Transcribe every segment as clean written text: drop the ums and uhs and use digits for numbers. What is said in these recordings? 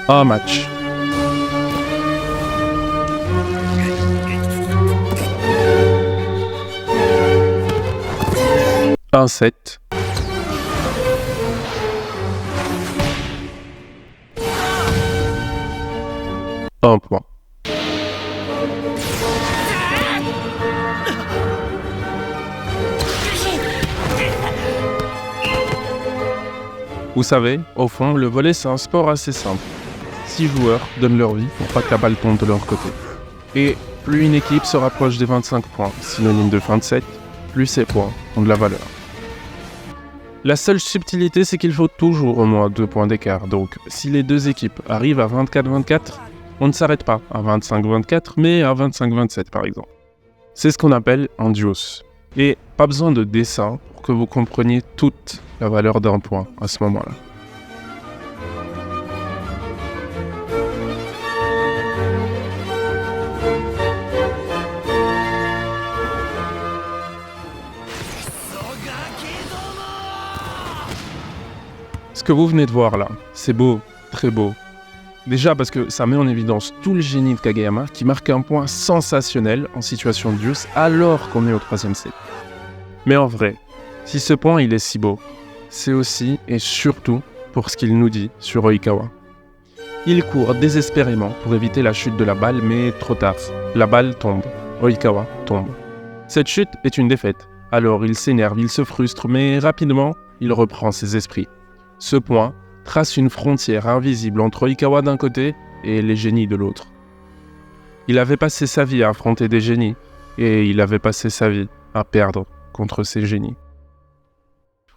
Un match. Un set. Un point. Vous savez, au fond, le volley c'est un sport assez simple. 6 joueurs donnent leur vie pour pas que la balle tombe de leur côté. Et plus une équipe se rapproche des 25 points, synonyme de fin de set, plus ces points ont de la valeur. La seule subtilité, c'est qu'il faut toujours au moins 2 points d'écart. Donc, si les deux équipes arrivent à 24-24, on ne s'arrête pas à 25-24, mais à 25-27 par exemple. C'est ce qu'on appelle un duos. Et pas besoin de dessin pour que vous compreniez toute la valeur d'un point à ce moment-là. Ce que vous venez de voir là, c'est beau, très beau. Déjà parce que ça met en évidence tout le génie de Kageyama qui marque un point sensationnel en situation de duos alors qu'on est au 3e set. Mais en vrai, si ce point il est si beau, c'est aussi et surtout pour ce qu'il nous dit sur Oikawa. Il court désespérément pour éviter la chute de la balle, mais trop tard. La balle tombe, Oikawa tombe. Cette chute est une défaite, alors il s'énerve, il se frustre, mais rapidement, il reprend ses esprits. Ce point trace une frontière invisible entre Oikawa d'un côté et les génies de l'autre. Il avait passé sa vie à affronter des génies, et il avait passé sa vie à perdre contre ces génies.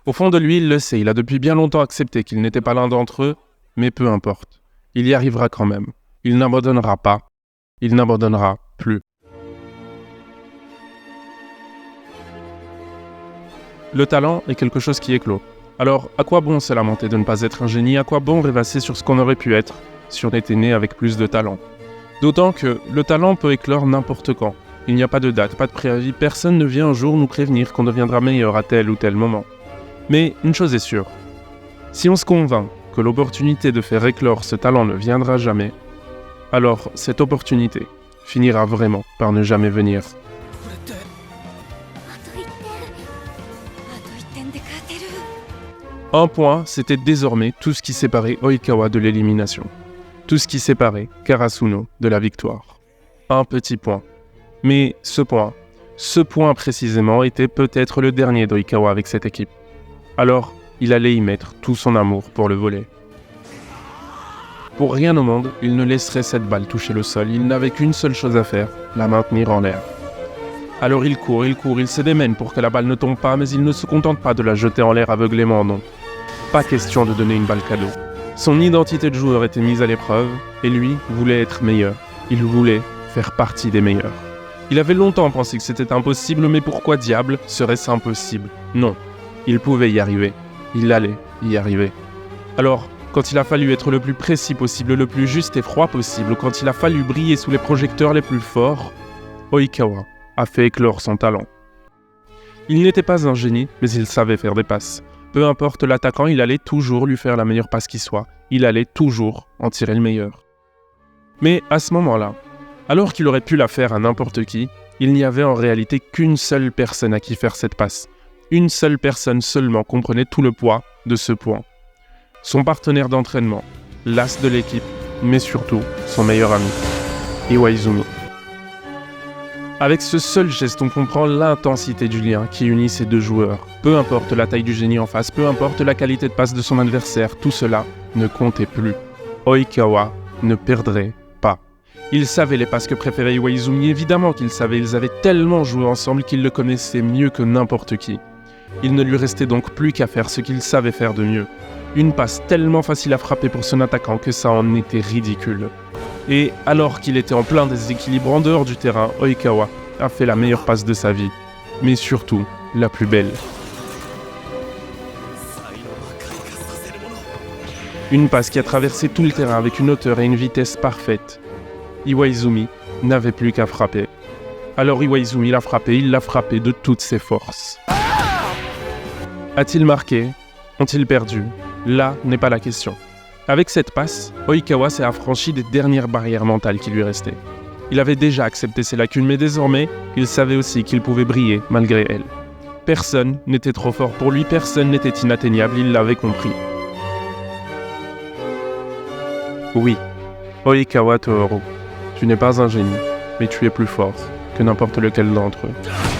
Au fond de lui, il le sait, il a depuis bien longtemps accepté qu'il n'était pas l'un d'entre eux, mais peu importe, il y arrivera quand même. Il n'abandonnera pas, il n'abandonnera plus. Le talent est quelque chose qui éclot. Alors, à quoi bon se lamenter de ne pas être un génie? À quoi bon rêvasser sur ce qu'on aurait pu être si on était né avec plus de talent? D'autant que le talent peut éclore n'importe quand. Il n'y a pas de date, pas de préavis, personne ne vient un jour nous prévenir qu'on deviendra meilleur à tel ou tel moment. Mais une chose est sûre, si on se convainc que l'opportunité de faire éclore ce talent ne viendra jamais, alors cette opportunité finira vraiment par ne jamais venir. Un point, c'était désormais tout ce qui séparait Oikawa de l'élimination. Tout ce qui séparait Karasuno de la victoire. Un petit point. Mais ce point précisément était peut-être le dernier d'Oikawa avec cette équipe. Alors, il allait y mettre tout son amour pour le volley. Pour rien au monde, il ne laisserait cette balle toucher le sol. Il n'avait qu'une seule chose à faire, la maintenir en l'air. Alors il court, il se démène pour que la balle ne tombe pas, mais il ne se contente pas de la jeter en l'air aveuglément, non. Pas question de donner une balle cadeau. Son identité de joueur était mise à l'épreuve, et lui voulait être meilleur. Il voulait faire partie des meilleurs. Il avait longtemps pensé que c'était impossible, mais pourquoi diable serait-ce impossible? Non, il pouvait y arriver. Il allait y arriver. Alors, quand il a fallu être le plus précis possible, le plus juste et froid possible, quand il a fallu briller sous les projecteurs les plus forts, Oikawa a fait éclore son talent. Il n'était pas un génie, mais il savait faire des passes. Peu importe l'attaquant, il allait toujours lui faire la meilleure passe qui soit. Il allait toujours en tirer le meilleur. Mais à ce moment-là, alors qu'il aurait pu la faire à n'importe qui, il n'y avait en réalité qu'une seule personne à qui faire cette passe. Une seule personne seulement comprenait tout le poids de ce point. Son partenaire d'entraînement, l'as de l'équipe, mais surtout son meilleur ami, Iwaizumi. Avec ce seul geste, on comprend l'intensité du lien qui unit ces deux joueurs. Peu importe la taille du génie en face, peu importe la qualité de passe de son adversaire, tout cela ne comptait plus. Oikawa ne perdrait pas. Il savait les passes que préférait Iwaizumi, évidemment qu'il savait, ils avaient tellement joué ensemble qu'il le connaissait mieux que n'importe qui. Il ne lui restait donc plus qu'à faire ce qu'il savait faire de mieux. Une passe tellement facile à frapper pour son attaquant que ça en était ridicule. Et alors qu'il était en plein déséquilibre en dehors du terrain, Oikawa a fait la meilleure passe de sa vie, mais surtout la plus belle. Une passe qui a traversé tout le terrain avec une hauteur et une vitesse parfaite. Iwaizumi n'avait plus qu'à frapper. Alors Iwaizumi l'a frappé, il l'a frappé de toutes ses forces. A-t-il marqué? Ont-ils perdu? Là n'est pas la question. Avec cette passe, Oikawa s'est affranchi des dernières barrières mentales qui lui restaient. Il avait déjà accepté ses lacunes, mais désormais, il savait aussi qu'il pouvait briller malgré elles. Personne n'était trop fort pour lui, personne n'était inatteignable, il l'avait compris. Oui, Oikawa Tohru, tu n'es pas un génie, mais tu es plus fort que n'importe lequel d'entre eux.